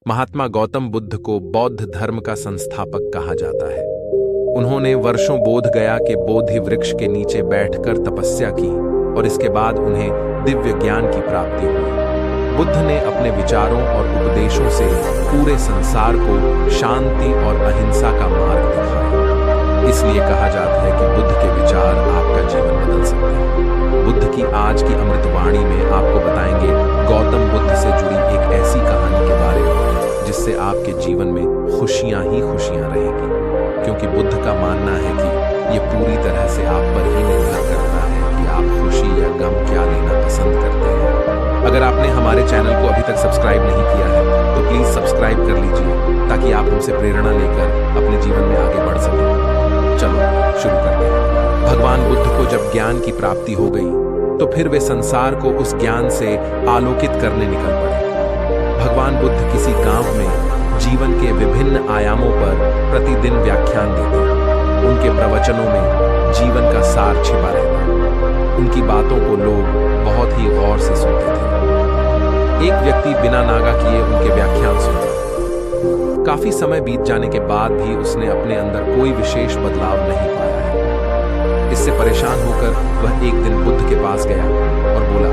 महात्मा गौतम बुद्ध को बौद्ध धर्म का संस्थापक कहा जाता है। उन्होंने वर्षों बोध गया के बोधि वृक्ष के नीचे बैठकर तपस्या की और इसके बाद उन्हें दिव्य ज्ञान की प्राप्ति हुई। बुद्ध ने अपने विचारों और उपदेशों से पूरे संसार को शांति और अहिंसा का मार्ग दिखाया। इसलिए कहा जाता है कि बुद्ध के विचार आपका जीवन बदल सकते हैं। बुद्ध की आज की अमृतवाणी में आपको बताएंगे गौतम बुद्ध से जुड़ी एक ऐसी कहानी के बारे में जिससे आपके जीवन में खुशियां ही खुशियां रहेंगी, क्योंकि बुद्ध का मानना है कि ये पूरी तरह से आप पर ही निर्भर करता है कि आप खुशी या गम क्या लेना पसंद करते हैं। अगर आपने हमारे चैनल को अभी तक सब्सक्राइब नहीं किया है तो प्लीज सब्सक्राइब कर लीजिए ताकि आप हमसे प्रेरणा लेकर अपने जीवन में आगे बढ़ सकें। चलो शुरू करते हैं। भगवान बुद्ध को जब ज्ञान की प्राप्ति हो गई तो फिर वे संसार को उस ज्ञान से आलोकित करने निकल पड़े। भगवान बुद्ध किसी गांव में जीवन के विभिन्न आयामों पर प्रतिदिन व्याख्यान देते। उनके प्रवचनों में जीवन का सार छिपा रहता। उनकी बातों को लोग बहुत ही गौर से सुनते थे। एक व्यक्ति बिना नागा किए उनके व्याख्यान सुनता। काफी समय बीत जाने के बाद भी उसने अपने अंदर कोई विशेष बदलाव नहीं पाया है। इससे परेशान होकर वह एक दिन बुद्ध के पास गया और बोला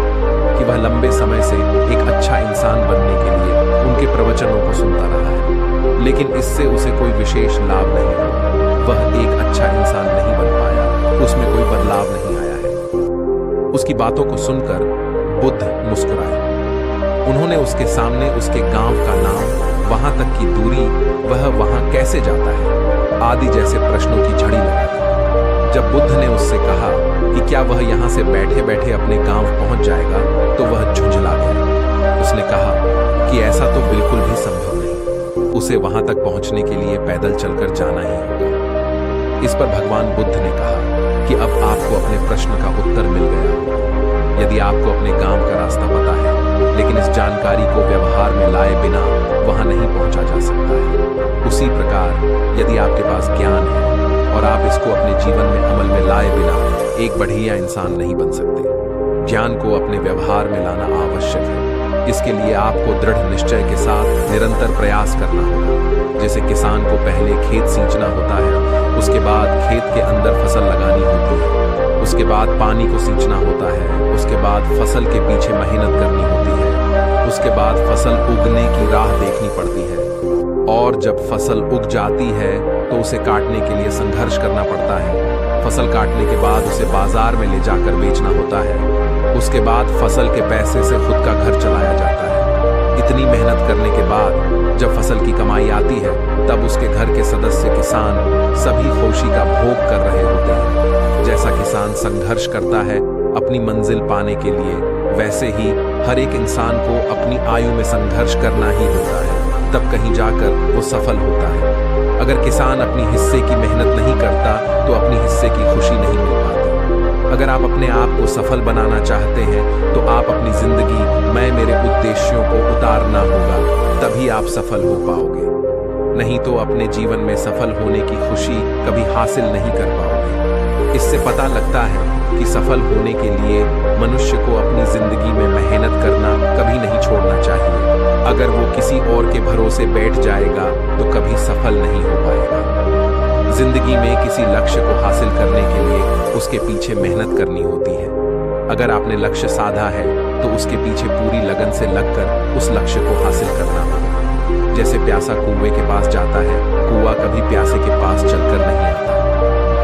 कि वह लंबे समय से एक अच्छा इंसान बनने के लिए उनके प्रवचनों को सुनता रहा है, लेकिन इससे उसे कोई विशेष लाभ नहीं हुआ। वह एक अच्छा इंसान नहीं बन पाया, उसमें कोई बदलाव नहीं आया है। उसकी बातों को सुनकर बुद्ध मुस्कुराए। उन्होंने उसके सामने उसके गांव का नाम, वहां तक की दूरी, वह वहां कैसे जाता है आदि जैसे प्रश्नों की झड़ी लगा दी। जब बुद्ध ने उससे कहा कि क्या वह यहां से बैठे बैठे अपने गांव पहुंच जाएगा तो वह झुंझला गया। उसने कहा कि ऐसा तो बिल्कुल भी संभव नहीं, उसे वहां तक पहुंचने के लिए पैदल चलकर जाना ही होगा। इस पर भगवान बुद्ध ने कहा कि अब आपको अपने प्रश्न का उत्तर मिल गया होगा। यदि आपको अपने गांव का रास्ता पता है, लेकिन इस जानकारी को व्यवहार में लाए बिना वहां नहीं पहुंचा जा सकता है, उसी प्रकार यदि आपके पास ज्ञान है और आप इसको अपने जीवन में अमल में लाए बिना एक बढ़िया इंसान नहीं बन सकते। ज्ञान को अपने व्यवहार में लाना आवश्यक है। इसके लिए आपको दृढ़ निश्चय के साथ निरंतर प्रयास करना होगा। जैसे किसान को पहले खेत सींचना होता है, उसके बाद खेत के अंदर फसल लगानी होती है, उसके बाद पानी को सींचना होता है, उसके बाद फसल के पीछे मेहनत करनी होती है, उसके बाद फसल उगने की राह देखनी पड़ती है, और जब फसल उग जाती है तो उसे काटने के लिए संघर्ष करना पड़ता है। फसल काटने के बाद उसे बाजार में ले जाकर बेचना होता है। उसके बाद फसल के पैसे से खुद का घर चलाया जाता है। इतनी मेहनत करने के बाद जब फसल की कमाई आती है तब उसके घर के सदस्य किसान सभी खुशी का भोग कर रहे होते हैं। जैसा किसान संघर्ष करता है अपनी मंजिल पाने के लिए, वैसे ही हर एक इंसान को अपनी आयु में संघर्ष करना ही होता है, तब कहीं जाकर वो सफल होता है। अगर किसान अपनी हिस्से की मेहनत नहीं करता तो अपनी हिस्से की खुशी नहीं मिल पाती। अगर आप अपने आप को सफल बनाना चाहते हैं तो आप अपनी जिंदगी में मेरे उद्देश्यों को उतारना होगा, तभी आप सफल हो पाओगे। नहीं तो अपने जीवन में सफल होने की खुशी कभी हासिल नहीं कर पाओगे। इससे पता लगता है कि सफल होने के लिए मनुष्य को अपनी जिंदगी में मेहनत करना कभी नहीं छोड़ना चाहिए। अगर वो किसी और के भरोसे बैठ जाएगा तो कभी सफल नहीं हो पाएगा। जिंदगी में किसी लक्ष्य को हासिल करने के लिए उसके पीछे मेहनत करनी होती है। अगर आपने लक्ष्य साधा है तो उसके पीछे पूरी लगन से लगकर उस लक्ष्य को हासिल करना होगा। जैसे प्यासा कुएं के पास जाता है, कुआं कभी प्यासे के पास चलकर नहीं आता।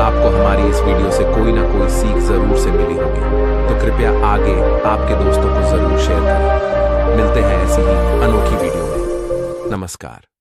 आपको हमारी इस वीडियो से कोई ना कोई सीख जरूर से मिली होगी, तो कृपया आगे आपके दोस्तों को जरूर शेयर करें। मिलते हैं ऐसी ही अनोखी वीडियो में। नमस्कार।